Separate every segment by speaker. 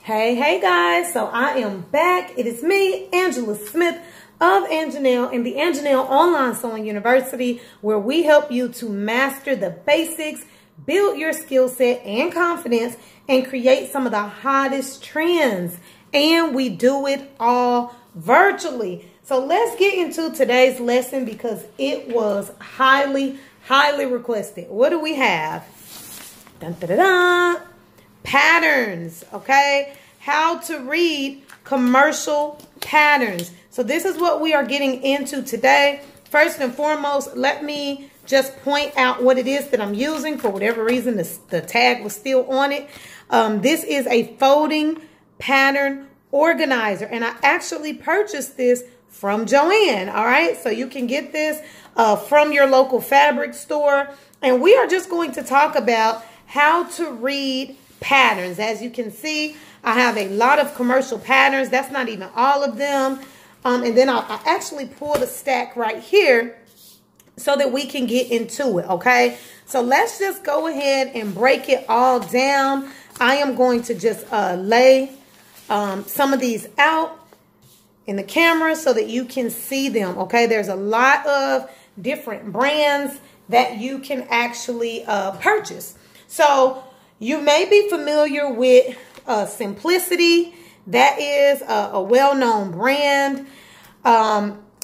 Speaker 1: Hey guys, so I am back. It is me, McKenzie-Smith of AnJaNell in the AnJaNell Online Sewing University, where we help you to master the basics, build your skill set and confidence, and create some of the hottest trends. And we do it all virtually. So let's get into today's lesson because it was highly requested. What do we have? Dun, dun, dun, dun. Patterns, okay? How to read commercial patterns. So this is what we are getting into today. First and foremost, let me just point out what it is that I'm using. For whatever reason, the tag was still on it. This is a folding pattern organizer, and I actually purchased this from Joann. All right, so you can get this from your local fabric store, and we are just going to talk about how to read patterns. As you can see, I have a lot of commercial patterns. That's not even all of them. And then I actually pulled a stack right here so that we can get into it, okay? So let's just go ahead and break it all down. I am going to just lay some of these out in the camera so that you can see them, okay? There's a lot of different brands that you can actually purchase. So you may be familiar with Simplicity. That is a well-known brand.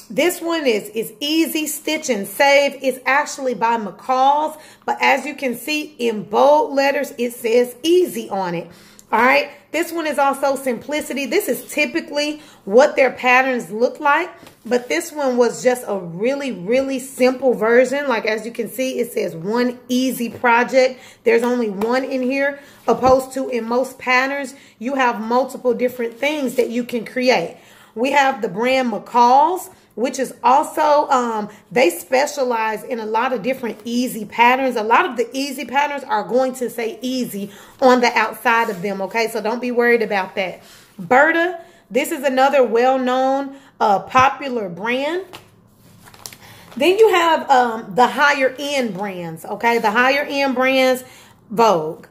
Speaker 1: This one is Easy Stitch and Save. It's actually by McCall's, but as you can see in bold letters, it says Easy on it. All right, this one is also Simplicity. This is typically what their patterns look like, but this one was just a really simple version. Like as you can see, it says one easy project. There's only one in here, opposed to in most patterns, you have multiple different things that you can create. We have the brand McCall's, which is also, they specialize in a lot of different easy patterns. A lot of the easy patterns are going to say easy on the outside of them, okay? So don't be worried about that. Burda, this is another well-known, popular brand. Then you have the higher-end brands, okay? The higher-end brands, Vogue,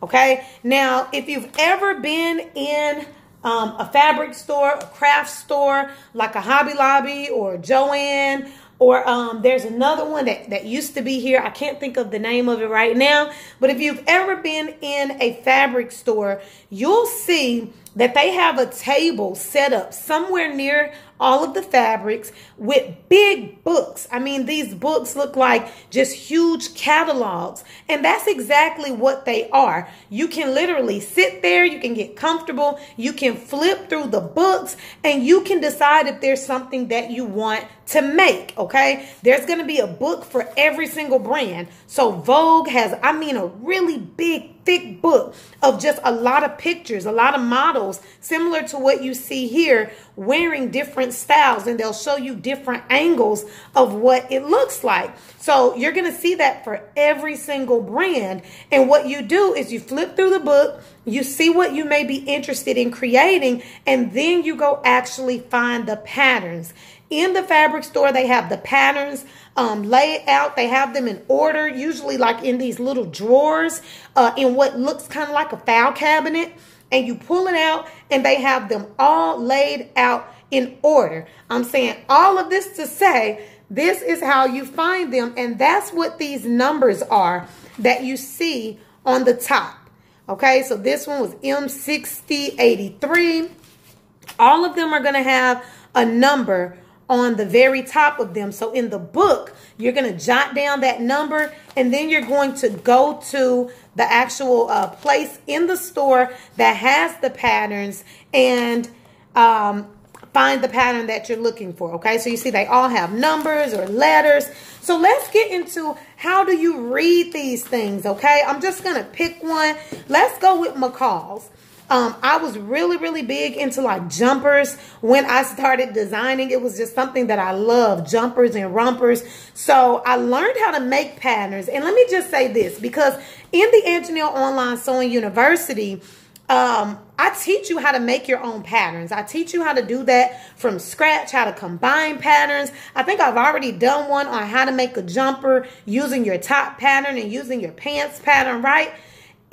Speaker 1: okay? Now, if you've ever been in a fabric store, a craft store, like a Hobby Lobby or Joann, or there's another one that used to be here. I can't think of the name of it right now. But if you've ever been in a fabric store, you'll see that they have a table set up somewhere near all of the fabrics with big books. I mean, these books look like just huge catalogs, and that's exactly what they are. You can literally sit there, you can get comfortable, you can flip through the books, and you can decide if there's something that you want to make, okay? There's going to be a book for every single brand. So Vogue has, I mean, a really big, thick book of just a lot of pictures, a lot of models, similar to what you see here, wearing different styles, and they'll show you different angles of what it looks like. So you're going to see that for every single brand. And what you do is you flip through the book, you see what you may be interested in creating, and then you go actually find the patterns. In the fabric store, they have the patterns laid out. They have them in order, usually like in these little drawers in what looks kind of like a file cabinet. And you pull it out, and they have them all laid out in order. I'm saying all of this to say this is how you find them, and that's what these numbers are that you see on the top. Okay, so this one was M6083. All of them are going to have a number on the very top of them. So in the book, you're going to jot down that number, and then you're going to go to the actual place in the store that has the patterns and find the pattern that you're looking for, okay? So you see they all have numbers or letters. So let's get into how do you read these things, okay? I'm just going to pick one. Let's go with McCall's. I was really big into like jumpers when I started designing. It was just something that I love, jumpers and rompers. So I learned how to make patterns. And let me just say this, because in the AnJaNell Online Sewing University, I teach you how to make your own patterns. I teach you how to do that from scratch, how to combine patterns. I think I've already done one on how to make a jumper using your top pattern and using your pants pattern, right?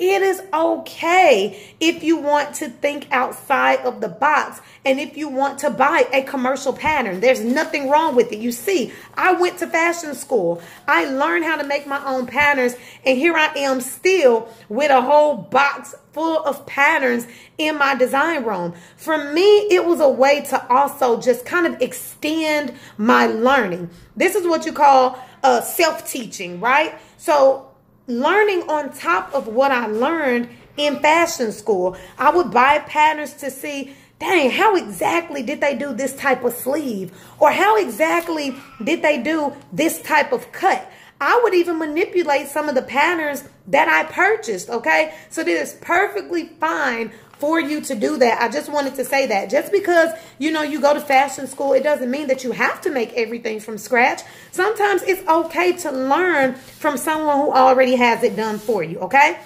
Speaker 1: It is okay if you want to think outside of the box and if you want to buy a commercial pattern. There's nothing wrong with it. You see, I went to fashion school. I learned how to make my own patterns, and here I am still with a whole box full of patterns in my design room. For me, it was a way to also just kind of extend my learning. This is what you call self-teaching, right? So learning on top of what I learned in fashion school, I would buy patterns to see, dang, how exactly did they do this type of sleeve? Or how exactly did they do this type of cut? I would even manipulate some of the patterns that I purchased, okay? So it is perfectly fine for you to do that. I just wanted to say that. Just because, you know, you go to fashion school, it doesn't mean that you have to make everything from scratch. Sometimes it's okay to learn from someone who already has it done for you, okay?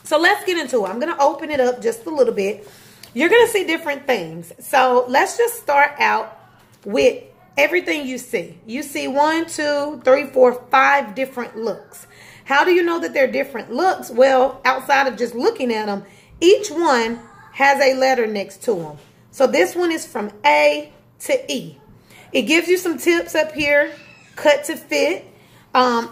Speaker 1: So let's get into it. I'm going to open it up just a little bit. You're going to see different things. So let's just start out with everything you see. You see 1, 2, 3, 4, 5 different looks. How do you know that they're different looks? Well, outside of just looking at them, each one has a letter next to them. So this one is from A to E. It gives you some tips up here, cut to fit. On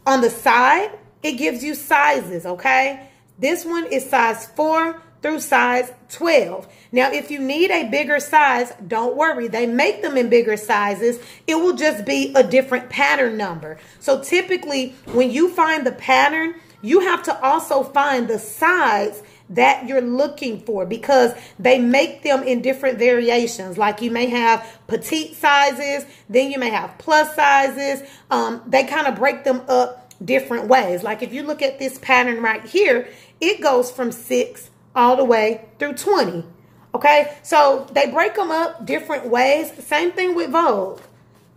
Speaker 1: the side, it gives you sizes, okay? This one is size 4 through size 12. Now, if you need a bigger size, don't worry. They make them in bigger sizes. It will just be a different pattern number. So typically, when you find the pattern, you have to also find the size that you're looking for, because they make them in different variations. Like you may have petite sizes, then you may have plus sizes. They kind of break them up different ways. Like if you look at this pattern right here, it goes from 6 all the way through 20. Okay, so they break them up different ways. Same thing with Vogue.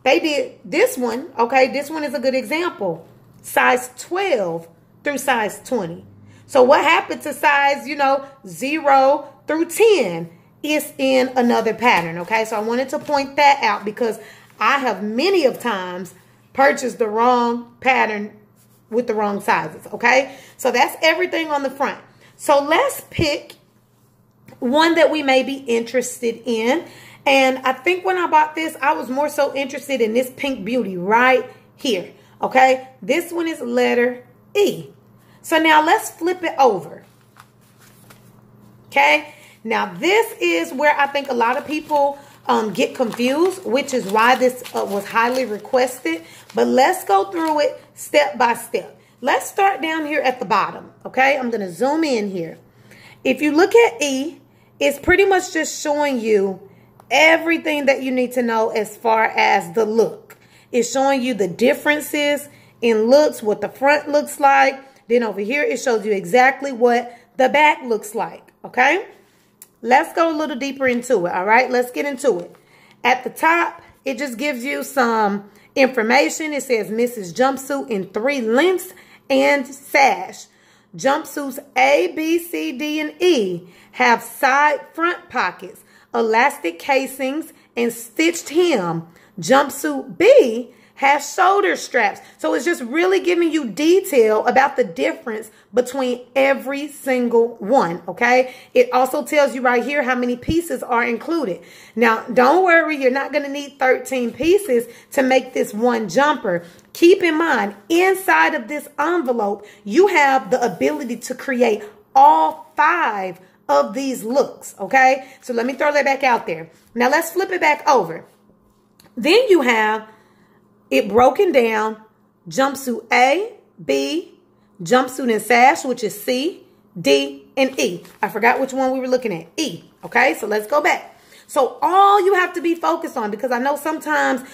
Speaker 1: They did this one. Okay, this one is a good example. Size 12 through size 20. So what happened to size, 0 through 10 is in another pattern, okay? So I wanted to point that out because I have many of times purchased the wrong pattern with the wrong sizes, okay? So that's everything on the front. So let's pick one that we may be interested in. And I think when I bought this, I was more so interested in this pink beauty right here, okay? This one is letter E. So now let's flip it over. Okay. Now this is where I think a lot of people get confused, which is why this was highly requested. But let's go through it step by step. Let's start down here at the bottom. Okay. I'm going to zoom in here. If you look at E, it's pretty much just showing you everything that you need to know as far as the look. It's showing you the differences in looks, what the front looks like. Then over here, it shows you exactly what the back looks like, okay? Let's go a little deeper into it, all right? Let's get into it. At the top, it just gives you some information. It says Mrs. Jumpsuit in 3 lengths and sash. Jumpsuits A, B, C, D, and E have side front pockets, elastic casings, and stitched hem. Jumpsuit B has shoulder straps. So it's just really giving you detail about the difference between every single one, okay? It also tells you right here how many pieces are included. Now, don't worry, you're not going to need 13 pieces to make this one jumper. Keep in mind, inside of this envelope, you have the ability to create all 5 of these looks, okay? So let me throw that back out there. Now, let's flip it back over. Then you have it broken down, jumpsuit A, B, jumpsuit and sash, which is C, D, and E. I forgot which one we were looking at, E. Okay, so let's go back. So all you have to be focused on, because I know sometimes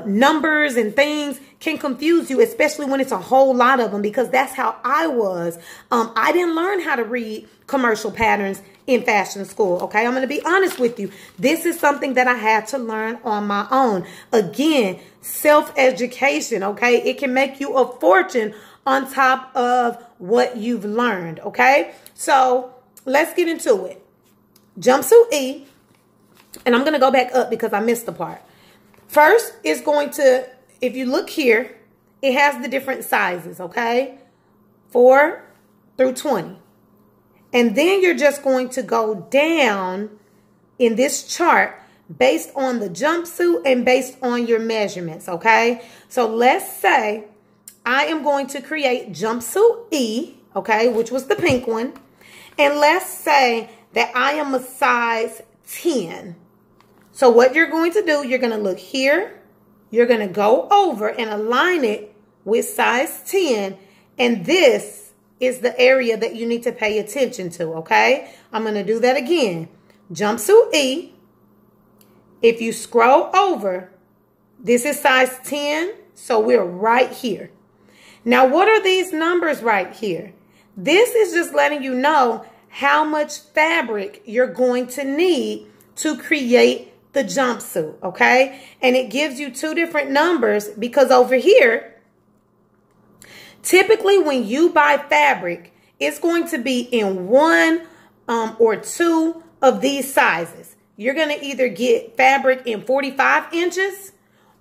Speaker 1: numbers and things can confuse you, especially when it's a whole lot of them, because that's how I was. I didn't learn how to read commercial patterns in fashion school, okay? I'm going to be honest with you. This is something that I had to learn on my own. Again, self-education, okay? It can make you a fortune on top of what you've learned, okay? So let's get into it. Jumpsuit E, and I'm going to go back up because I missed the part. First, it's going to, if you look here, it has the different sizes, okay? 4 through 20. And then you're just going to go down in this chart based on the jumpsuit and based on your measurements, okay? So let's say I am going to create jumpsuit E, okay, which was the pink one. And let's say that I am a size 10. So what you're going to do, you're going to look here. You're going to go over and align it with size 10. And this is the area that you need to pay attention to, okay? I'm going to do that again. Jumpsuit E. If you scroll over, this is size 10. So we're right here. Now, what are these numbers right here? This is just letting you know how much fabric you're going to need to create the jumpsuit, okay? And it gives you two different numbers because over here, typically when you buy fabric, it's going to be in one or two of these sizes. You're going to either get fabric in 45 inches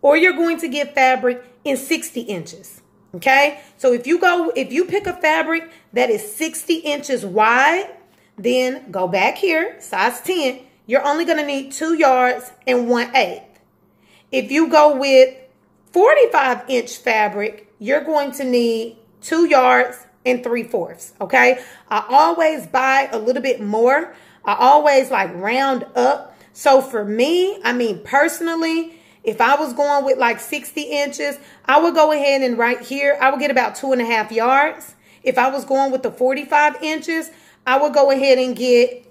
Speaker 1: or you're going to get fabric in 60 inches. Okay, so if you pick a fabric that is 60 inches wide, then go back here, size 10, you're only going to need 2 yards and 1/8. If you go with 45-inch fabric, you're going to need 2 yards and 3/4. Okay, I always buy a little bit more. I always like round up. So for me, I mean, personally, if I was going with like 60 inches, I would go ahead and right here, I would get about 2.5 yards. If I was going with the 45 inches, I would go ahead and get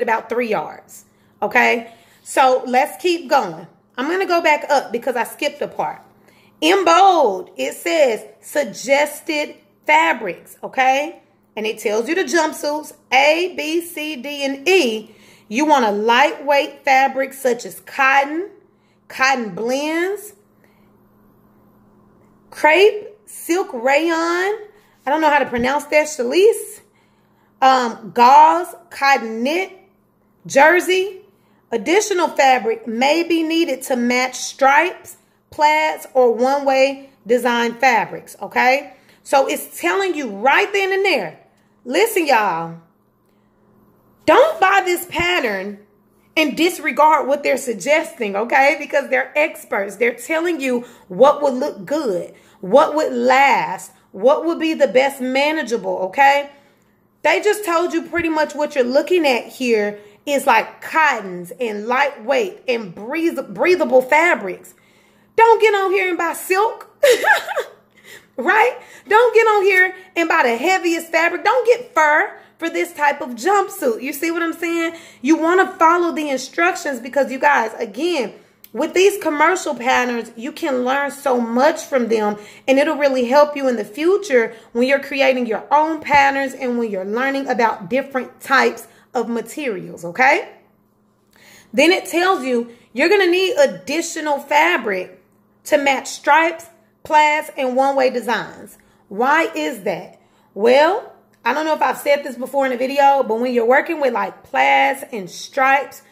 Speaker 1: about 3 yards. Okay. So let's keep going. I'm going to go back up because I skipped a part. In bold, it says suggested fabrics. Okay. And it tells you the jumpsuits A, B, C, D, and E. You want a lightweight fabric such as cotton, cotton blends, crepe, silk rayon. I don't know how to pronounce that, challis. Gauze, cotton knit, jersey. Additional fabric may be needed to match stripes, plaids, or one-way design fabrics, okay? So it's telling you right then and there. Listen, y'all. Don't buy this pattern and disregard what they're suggesting, okay? Because they're experts. They're telling you what would look good, what would last, what would be the best manageable, okay? They just told you pretty much what you're looking at here is like cottons and lightweight and breathable fabrics. Don't get on here and buy silk, right? Don't get on here and buy the heaviest fabric. Don't get fur for this type of jumpsuit. You see what I'm saying? You want to follow the instructions because you guys, again, with these commercial patterns, you can learn so much from them and it'll really help you in the future when you're creating your own patterns and when you're learning about different types of materials, okay? Then it tells you you're going to need additional fabric to match stripes, plaids, and one-way designs. Why is that? Well, I don't know if I've said this before in a video, but when you're working with like plaids and stripes,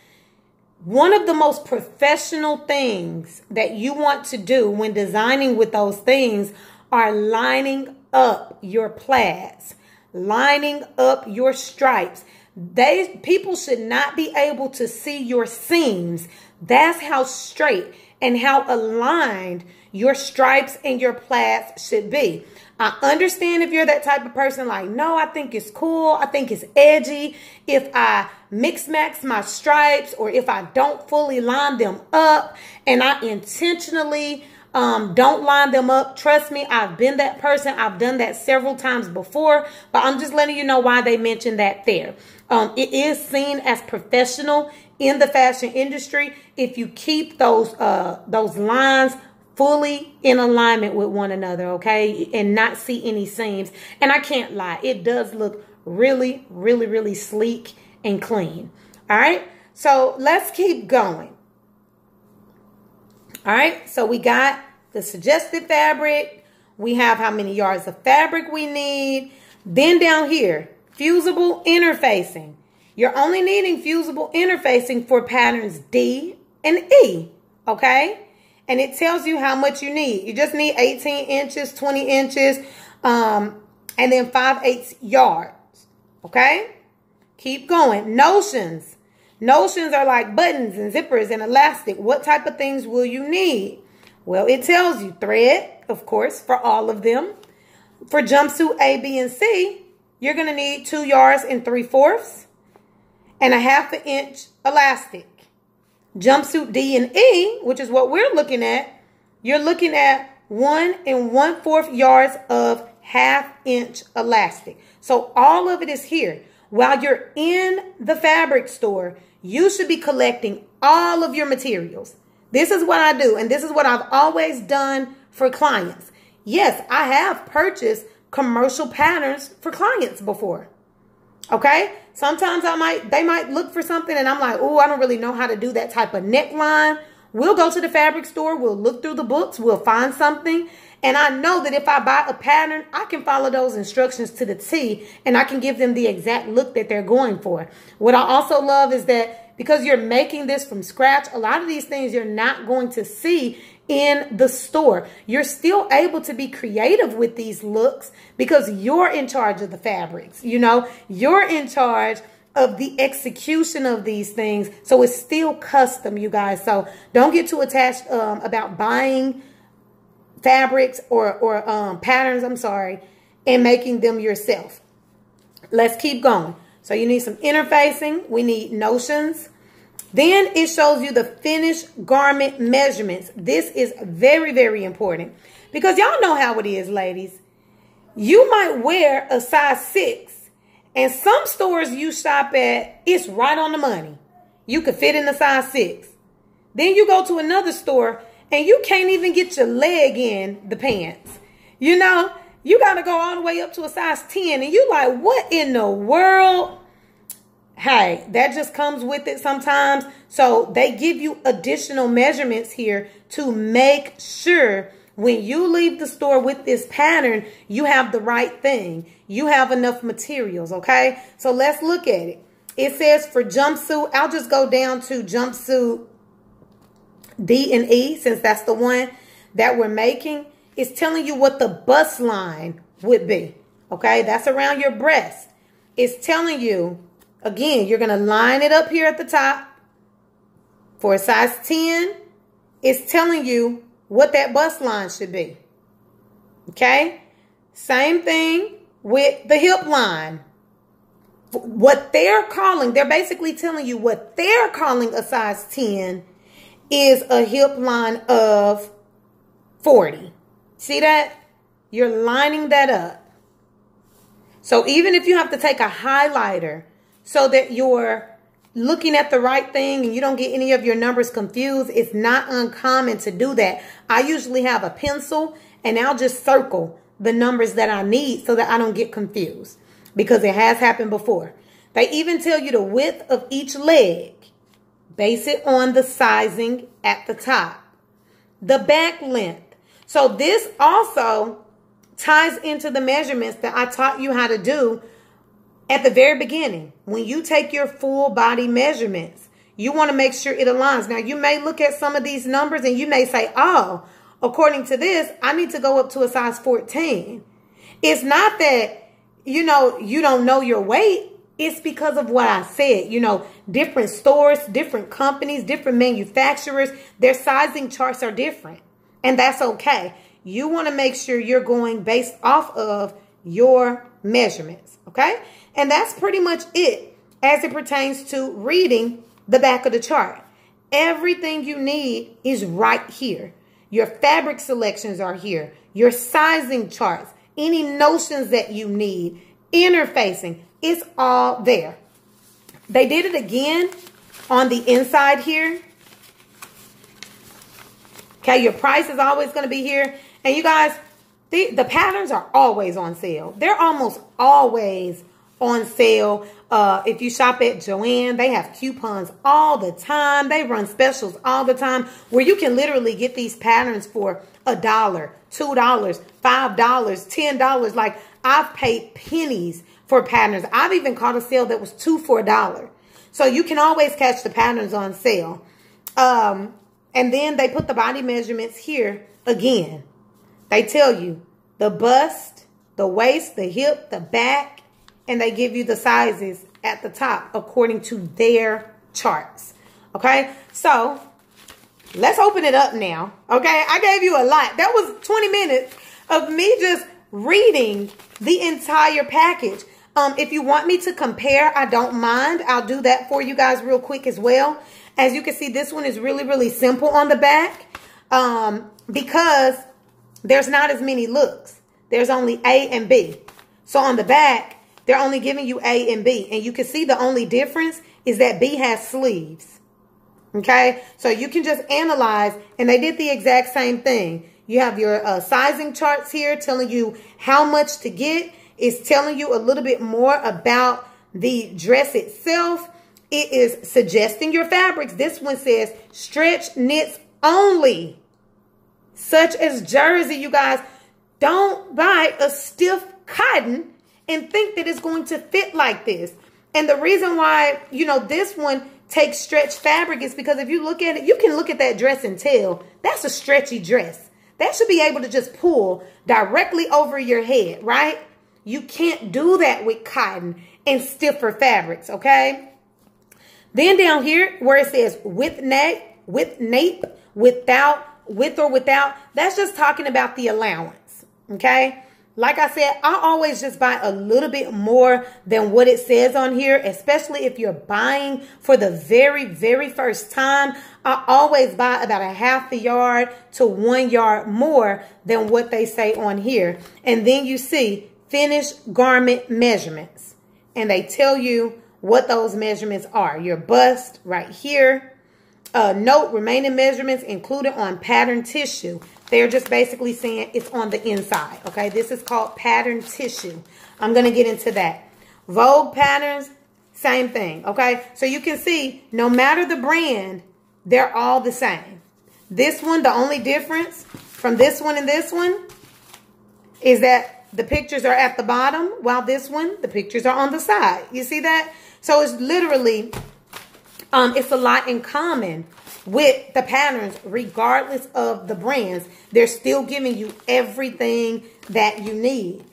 Speaker 1: one of the most professional things that you want to do when designing with those things are lining up your plaids, lining up your stripes. People should not be able to see your seams. That's how straight and how aligned your stripes and your plaids should be. I understand if you're that type of person like, no, I think it's cool. I think it's edgy. If I mix max my stripes or if I don't fully line them up and I intentionally don't line them up. Trust me, I've been that person. I've done that several times before, but I'm just letting you know why they mentioned that there. It is seen as professional in the fashion industry if you keep those lines fully in alignment with one another, okay? And not see any seams. And I can't lie, it does look really, really, really sleek and clean. All right, so let's keep going. All right, so we got the suggested fabric. We have how many yards of fabric we need. Then down here, fusible interfacing. You're only needing fusible interfacing for patterns D and E, okay? And it tells you how much you need. You just need 18 inches, 20 inches. And then 5/8 yards. Okay? Keep going. Notions. Notions are like buttons and zippers and elastic. What type of things will you need? Well, it tells you thread, of course, for all of them. For jumpsuit A, B, and C, you're going to need 2 yards and 3/4 and a 1/2 inch elastic. Jumpsuit D and E, which is what we're looking at, you're looking at 1 1/4 yards of 1/2 inch elastic. So all of it is here. While you're in the fabric store, you should be collecting all of your materials. This is what I do, and this is what I've always done for clients. Yes, I have purchased commercial patterns for clients before. Okay? Sometimes they might look for something and I'm like, oh, I don't really know how to do that type of neckline. We'll go to the fabric store. We'll look through the books. We'll find something. And I know that if I buy a pattern, I can follow those instructions to the T and I can give them the exact look that they're going for. What I also love is that because you're making this from scratch, a lot of these things you're not going to see in the store. You're still able to be creative with these looks because you're in charge of the fabrics. You know, you're in charge of the execution of these things. So it's still custom, you guys. So don't get too attached about buying fabrics or patterns, I'm sorry, and making them yourself. Let's keep going. So you need some interfacing. We need notions. Then it shows you the finished garment measurements. This is very, very important because y'all know how it is, ladies. You might wear a size 6 and some stores you shop at, it's right on the money. You could fit in the size 6. Then you go to another store and you can't even get your leg in the pants. You know, you got to go all the way up to a size 10 and you like, what in the world? Hey, that just comes with it sometimes. So they give you additional measurements here to make sure when you leave the store with this pattern, you have the right thing. You have enough materials, okay? So let's look at it. It says for jumpsuit, I'll just go down to jumpsuit D and E, since that's the one that we're making. It's telling you what the bust line would be, okay? That's around your breast. It's telling you, again, you're going to line it up here at the top. For a size 10, it's telling you what that bust line should be. Okay? Same thing with the hip line. What they're calling, they're basically telling you what they're calling a size 10 is a hip line of 40. See that? You're lining that up. So even if you have to take a highlighter so that you're looking at the right thing and you don't get any of your numbers confused, it's not uncommon to do that. I usually have a pencil and I'll just circle the numbers that I need so that I don't get confused because it has happened before. They even tell you the width of each leg. Base it on the sizing at the top. The back length. So this also ties into the measurements that I taught you how to do at the very beginning. When you take your full body measurements, you want to make sure it aligns. Now, you may look at some of these numbers and you may say, oh, according to this, I need to go up to a size 14. It's not that, you know, you don't know your weight. It's because of what I said. You know, different stores, different companies, different manufacturers, their sizing charts are different. And that's okay. You want to make sure you're going based off of your measurements. Okay? And that's pretty much it as it pertains to reading the back of the chart. Everything you need is right here. Your fabric selections are here. Your sizing charts, any notions that you need, interfacing, it's all there. They did it again on the inside here. Okay, your price is always going to be here. And you guys, the patterns are always on sale. They're almost always on sale. If you shop at Joann, they have coupons all the time. They run specials all the time where you can literally get these patterns for $1, $2, $5, $10. Like, I've paid pennies for patterns. I've even caught a sale that was 2 for $1. So you can always catch the patterns on sale. And then they put the body measurements here again. They tell you the bust the waist, the hip, the back, and they give you the sizes at the top according to their charts. Okay, so let's open it up now. Okay, I gave you a lot. That was 20 minutes of me just reading the entire package. If you want me to compare, I don't mind. I'll do that for you guys real quick as well. As you can see, this one is really, really simple on the back because there's not as many looks. There's only A and B. So on the back, they're only giving you A and B. And you can see the only difference is that B has sleeves. Okay, so you can just analyze, and they did the exact same thing. You have your sizing charts here telling you how much to get. It's telling you a little bit more about the dress itself. It is suggesting your fabrics. This one says stretch knits only, such as jersey. You guys, don't buy a stiff cotton and think that it's going to fit like this. And the reason why, you know, this one takes stretch fabric is because if you look at it, you can look at that dress and tell that's a stretchy dress. That should be able to just pull directly over your head, right? You can't do that with cotton and stiffer fabrics, okay? Then down here where it says with nape, without, with or without, that's just talking about the allowance, okay? Like I said, I always just buy a little bit more than what it says on here, especially if you're buying for the very, very first time. I always buy about a half a yard to 1 yard more than what they say on here. And then you see finished garment measurements, and they tell you what those measurements are. Your bust right here. Note remaining measurements included on pattern tissue. They're just basically saying it's on the inside. Okay, this is called pattern tissue. I'm going to get into that. Vogue patterns, same thing. Okay, so you can see no matter the brand, they're all the same. This one, the only difference from this one and this one is that the pictures are at the bottom, while this one, the pictures are on the side. You see that? So it's literally, it's a lot in common with the patterns, regardless of the brands. They're still giving you everything that you need.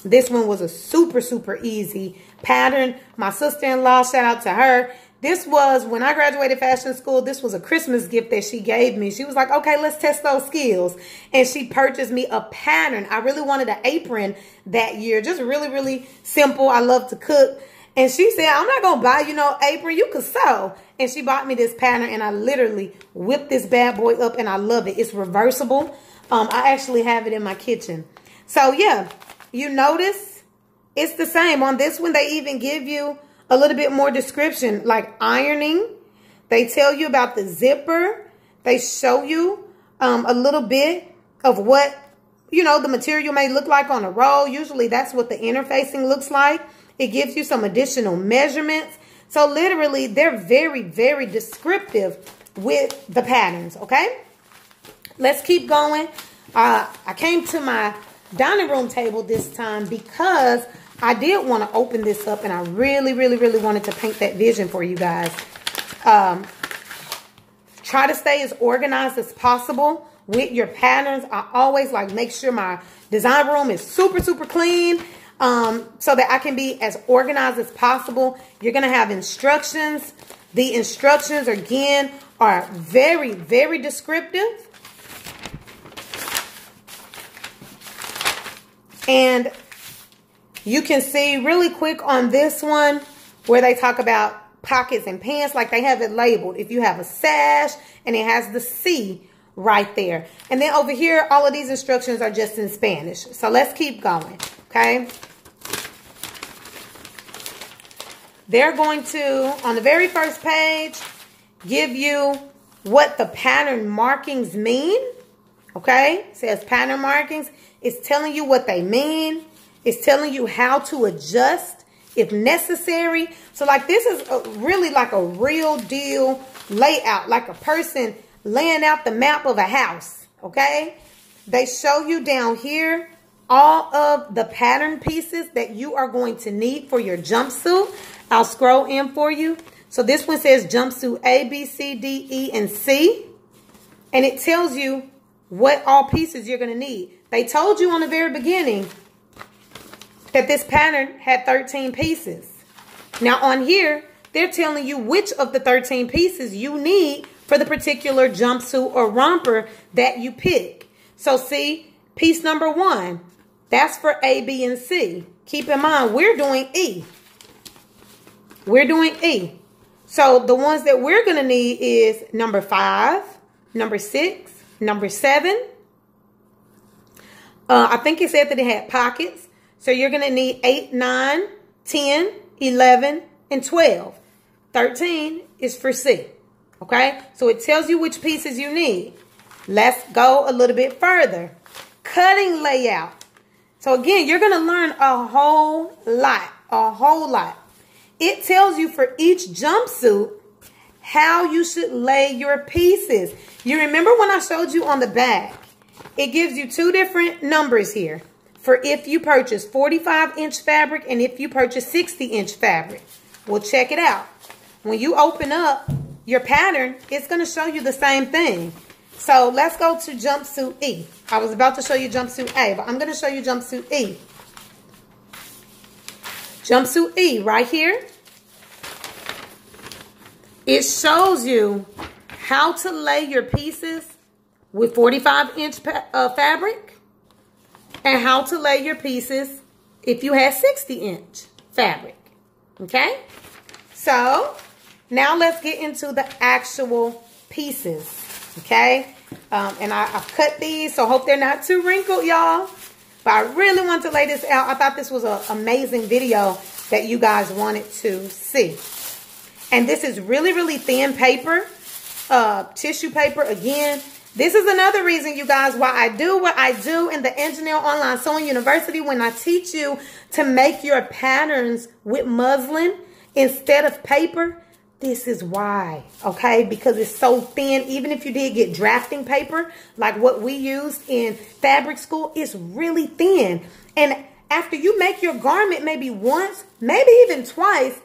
Speaker 1: This one was a super, super easy pattern. My sister-in-law, shout out to her. This was, when I graduated fashion school, this was a Christmas gift that she gave me. She was like, okay, let's test those skills. And she purchased me a pattern. I really wanted an apron that year. Just really, really simple. I love to cook. And she said, I'm not going to buy you no apron. You could sew. And she bought me this pattern, and I literally whipped this bad boy up, and I love it. It's reversible. I actually have it in my kitchen. So, yeah, you notice it's the same. On this one, they even give you a little bit more description, like ironing. They tell you about the zipper. They show you a little bit of what, you know, the material may look like on a roll. Usually that's what the interfacing looks like. It gives you some additional measurements. So literally, they're very, very descriptive with the patterns, okay? Let's keep going. I came to my dining room table this time because I did want to open this up, and I really, really, really wanted to paint that vision for you guys. Try to stay as organized as possible with your patterns. I always like make sure my design room is super, super clean, so that I can be as organized as possible. You're going to have instructions. The instructions, again, are very, very descriptive. And you can see really quick on this one where they talk about pockets and pants, like they have it labeled. If you have a sash, and it has the C right there. And then over here, all of these instructions are just in Spanish. So let's keep going, okay? They're going to, on the very first page, give you what the pattern markings mean, okay? It says pattern markings. It's telling you what they mean. It's telling you how to adjust if necessary. So like this is really like a real deal layout, like a person laying out the map of a house, okay? They show you down here all of the pattern pieces that you are going to need for your jumpsuit. I'll scroll in for you. So this one says jumpsuit A, B, C, D, E, and C. And it tells you what all pieces you're going to need. They told you on the very beginning that this pattern had 13 pieces. Now on here, they're telling you which of the 13 pieces you need for the particular jumpsuit or romper that you pick. So see, piece number 1, that's for A, B, and C. Keep in mind, we're doing E. We're doing E. So the ones that we're going to need is number 5, number 6, number 7. I think it said that it had pockets. So you're going to need 8, 9, 10, 11, and 12. 13 is for C. Okay? So it tells you which pieces you need. Let's go a little bit further. Cutting layout. So again, you're going to learn a whole lot. A whole lot. It tells you for each jumpsuit how you should lay your pieces. You remember when I showed you on the back, it gives you 2 different numbers here for if you purchase 45-inch fabric and if you purchase 60-inch fabric. Well, check it out. When you open up your pattern, it's going to show you the same thing. So let's go to jumpsuit E. I was about to show you jumpsuit A, but I'm going to show you jumpsuit E. Jumpsuit E right here. It shows you how to lay your pieces with 45-inch fabric and how to lay your pieces if you have 60-inch fabric. Okay? So now let's get into the actual pieces. Okay? And I've cut these, so I hope they're not too wrinkled, y'all. But I really want to lay this out. I thought this was an amazing video that you guys wanted to see. And this is really, really thin paper, tissue paper. Again, this is another reason, you guys, why I do what I do in the AnJaNell Online Sewing University when I teach you to make your patterns with muslin instead of paper. This is why, okay? Because it's so thin. Even if you did get drafting paper, like what we used in fabric school, it's really thin. And after you make your garment maybe once, maybe even twice,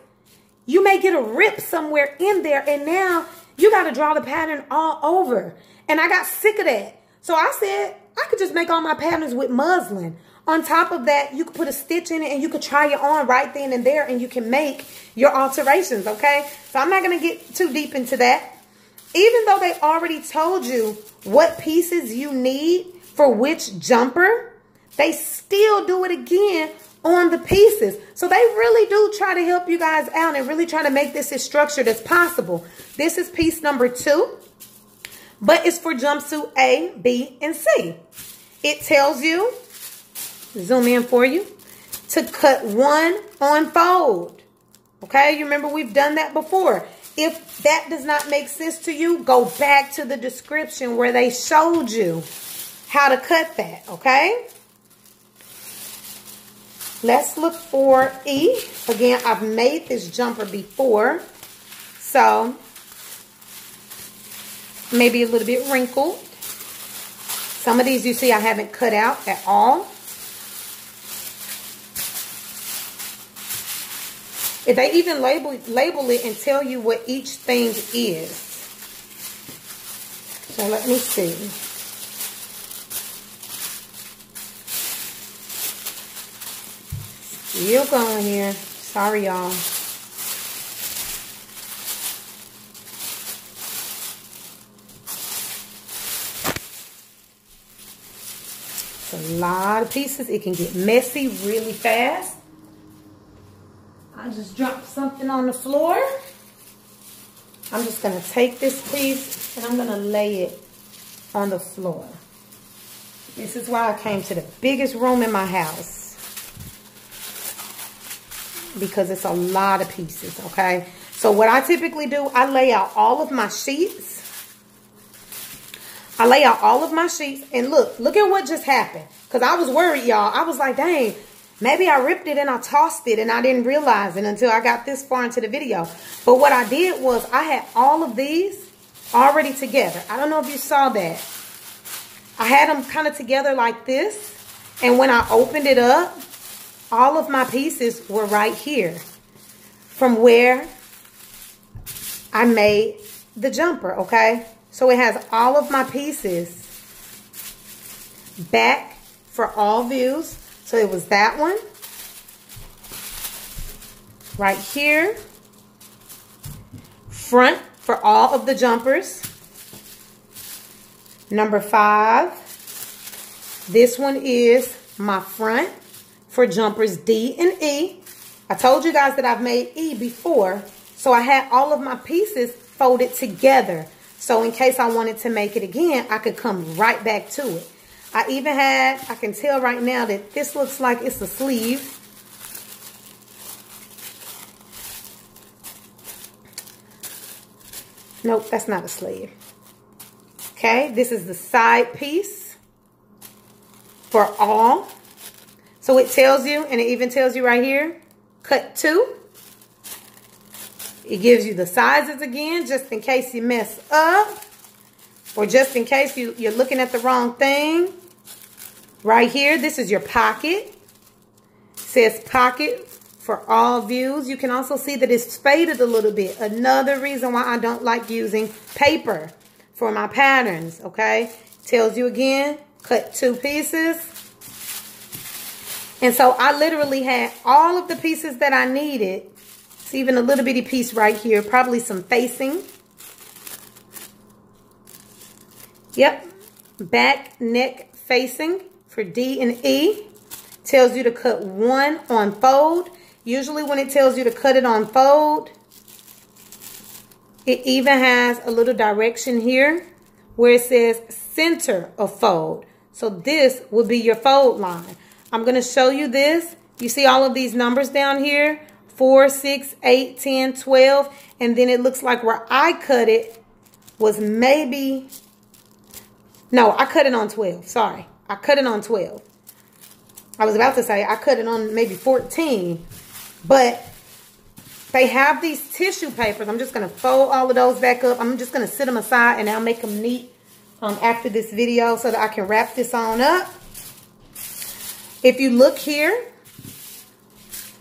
Speaker 1: you may get a rip somewhere in there. And now you got to draw the pattern all over. And I got sick of that. So I said, I could just make all my patterns with muslin. On top of that, you could put a stitch in it and you could try it on right then and there and you can make your alterations, okay? So I'm not going to get too deep into that. Even though they already told you what pieces you need for which jumper, they still do it again on the pieces. So they really do try to help you guys out and really try to make this as structured as possible. This is piece number 2, but it's for jumpsuit A, B, and C. It tells you, zoom in for you, to cut 1 on fold. Okay, you remember we've done that before. If that does not make sense to you, go back to the description where they showed you how to cut that, okay? Let's look for E. Again, I've made this jumper before, so maybe a little bit wrinkled. Some of these you see I haven't cut out at all. If they even label it and tell you what each thing is. So let me see. Still going here. Sorry, y'all. It's a lot of pieces. It can get messy really fast. I just dropped something on the floor. I'm just going to take this piece and I'm going to lay it on the floor. This is why I came to the biggest room in my house. Because it's a lot of pieces, okay? So what I typically do, I lay out all of my sheets. I lay out all of my sheets. And look at what just happened. Because I was worried, y'all. I was like, dang. Maybe I ripped it and I tossed it and I didn't realize it until I got this far into the video. But what I did was I had all of these already together. I don't know if you saw that. I had them kind of together like this. And when I opened it up, all of my pieces were right here from where I made the jumper, okay? So it has all of my pieces back for all views. So it was that one. Right here. Front for all of the jumpers. Number 5. This one is my front for jumpers D and E. I told you guys that I've made E before. So I had all of my pieces folded together. So in case I wanted to make it again, I could come right back to it. I even had, I can tell right now that this looks like it's a sleeve. Nope, that's not a sleeve. Okay, this is the side piece for all. So it tells you, and it even tells you right here, cut 2. It gives you the sizes again, just in case you mess up. Or just in case you're looking at the wrong thing. Right here, this is your pocket. It says pocket for all views. You can also see that it's faded a little bit. Another reason why I don't like using paper for my patterns, okay? Tells you again, cut 2 pieces. And so I literally had all of the pieces that I needed. It's even a little bitty piece right here, probably some facing. Yep, back neck facing for D and E. Tells you to cut 1 on fold. Usually when it tells you to cut it on fold, it even has a little direction here where it says center of fold. So this would be your fold line. I'm going to show you this. You see all of these numbers down here? 4, 6, 8, 10, 12. And then it looks like where I cut it was maybe... No, I cut it on 12. Sorry. I cut it on 12. I was about to say I cut it on maybe 14. But they have these tissue papers. I'm just going to fold all of those back up. I'm just going to sit them aside and I'll make them neat after this video so that I can wrap this on up. If you look here,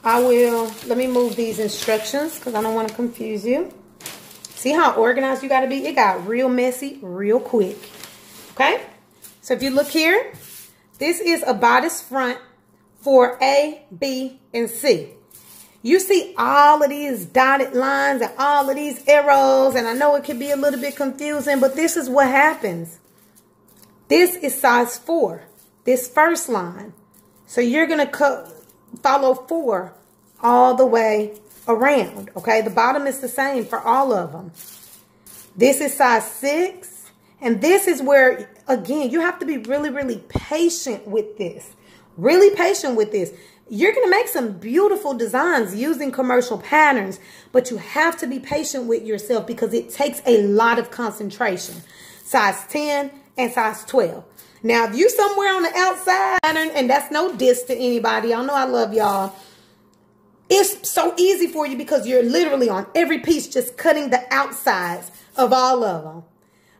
Speaker 1: let me move these instructions because I don't want to confuse you. See how organized you got to be? It got real messy real quick. Okay? So if you look here, this is a bodice front for A, B, and C. You see all of these dotted lines and all of these arrows, and I know it can be a little bit confusing, but this is what happens. This is size 4, this first line. So you're going to follow 4 all the way around, okay? The bottom is the same for all of them. This is size 6, and this is where, again, you have to be really, really patient with this. Really patient with this. You're going to make some beautiful designs using commercial patterns, but you have to be patient with yourself because it takes a lot of concentration. Size 10 and size 12. Now, if you're somewhere on the outside pattern, and that's no diss to anybody, y'all know I love y'all. It's so easy for you because you're literally on every piece just cutting the outsides of all of them.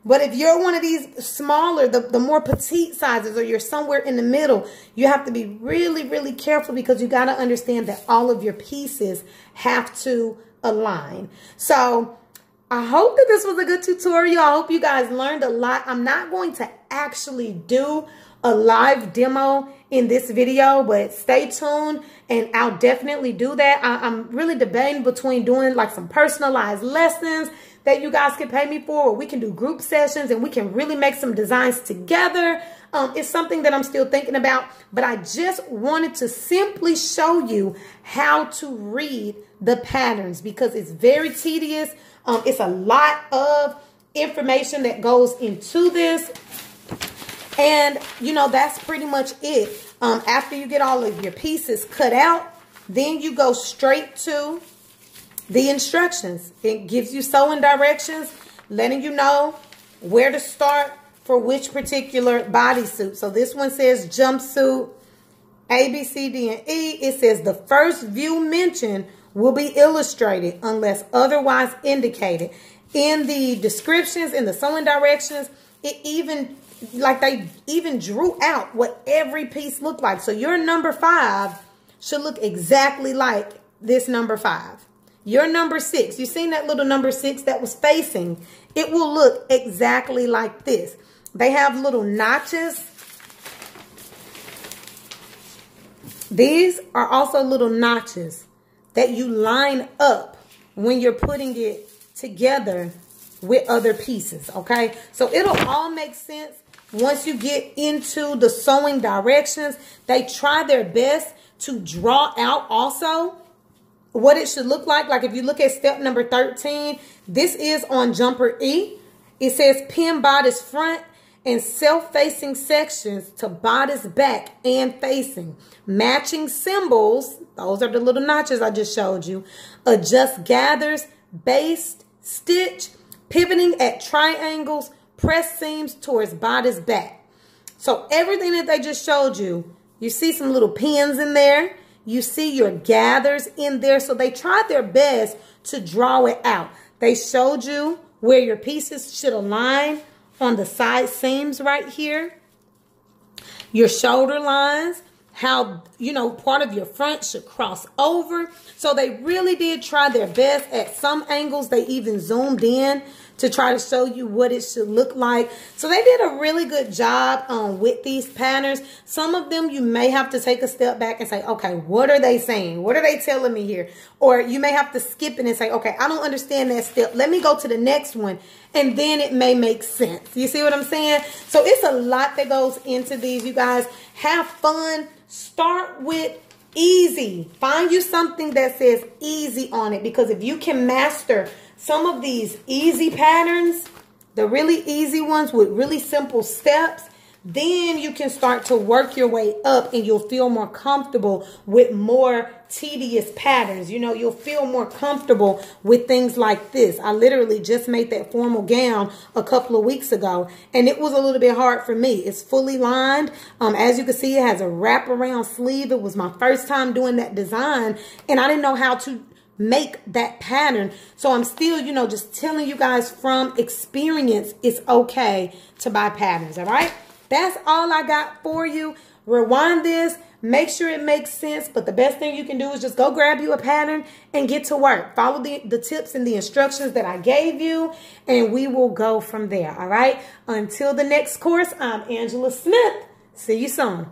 Speaker 1: But if you're one of these smaller, the more petite sizes, or you're somewhere in the middle, you have to be really, really careful because you got to understand that all of your pieces have to align. So I hope that this was a good tutorial. I hope you guys learned a lot. I'm not going to actually do a live demo in this video, but stay tuned and I'll definitely do that. I'm really debating between doing like some personalized lessons that you guys can pay me for, or we can do group sessions and we can really make some designs together. It's something that I'm still thinking about, but I just wanted to simply show you how to read the patterns because it's very tedious. It's a lot of information that goes into this. And, you know, that's pretty much it. After you get all of your pieces cut out, then you go straight to the instructions. It gives you sewing directions, letting you know where to start for which particular bodysuit. So this one says jumpsuit, A, B, C, D, and E. It says the first view mentioned will be illustrated unless otherwise indicated. In the descriptions, in the sewing directions, it even, like they even drew out what every piece looked like. So your number 5 should look exactly like this number 5. Your number 6, you seen that little number 6 that was facing? It will look exactly like this. They have little notches These are also little notches that you line up when you're putting it together with other pieces, okay? So it'll all make sense once you get into the sewing directions. They try their best to draw out also what it should look like. Like if you look at step number 13, this is on jumper E. It says pin bodice front and self-facing sections to bodice back and facing. Matching symbols, those are the little notches I just showed you. Adjust gathers, baste, stitch, pivoting at triangles, press seams towards bodice back. So everything that they just showed you, you see some little pins in there. You see your gathers in there. So they tried their best to draw it out. They showed you where your pieces should align on the side seams right here. Your shoulder lines, how, you know, part of your front should cross over. So they really did try their best. At some angles, they even zoomed in to try to show you what it should look like. So they did a really good job with these patterns. Some of them you may have to take a step back and say, okay, what are they saying? What are they telling me here? Or you may have to skip it and say, okay, I don't understand that step. Let me go to the next one. And then it may make sense. You see what I'm saying? So it's a lot that goes into these, you guys. Have fun. Start with easy. Find you something that says easy on it, because if you can master some of these easy patterns, the really easy ones with really simple steps, then you can start to work your way up and you'll feel more comfortable with more tedious patterns. You know, you'll feel more comfortable with things like this. I literally just made that formal gown a couple of weeks ago, and it was a little bit hard for me. It's fully lined. As you can see, it has a wraparound sleeve. It was my first time doing that design, and I didn't know how to make that pattern. So I'm still, you know, just telling you guys from experience, it's okay to buy patterns, all right? That's all I got for you. Rewind this, make sure it makes sense, but the best thing you can do is just go grab you a pattern and get to work. Follow the tips and the instructions that I gave you, and we will go from there, all right? Until the next course, I'm AnJaNell Smith. See you soon.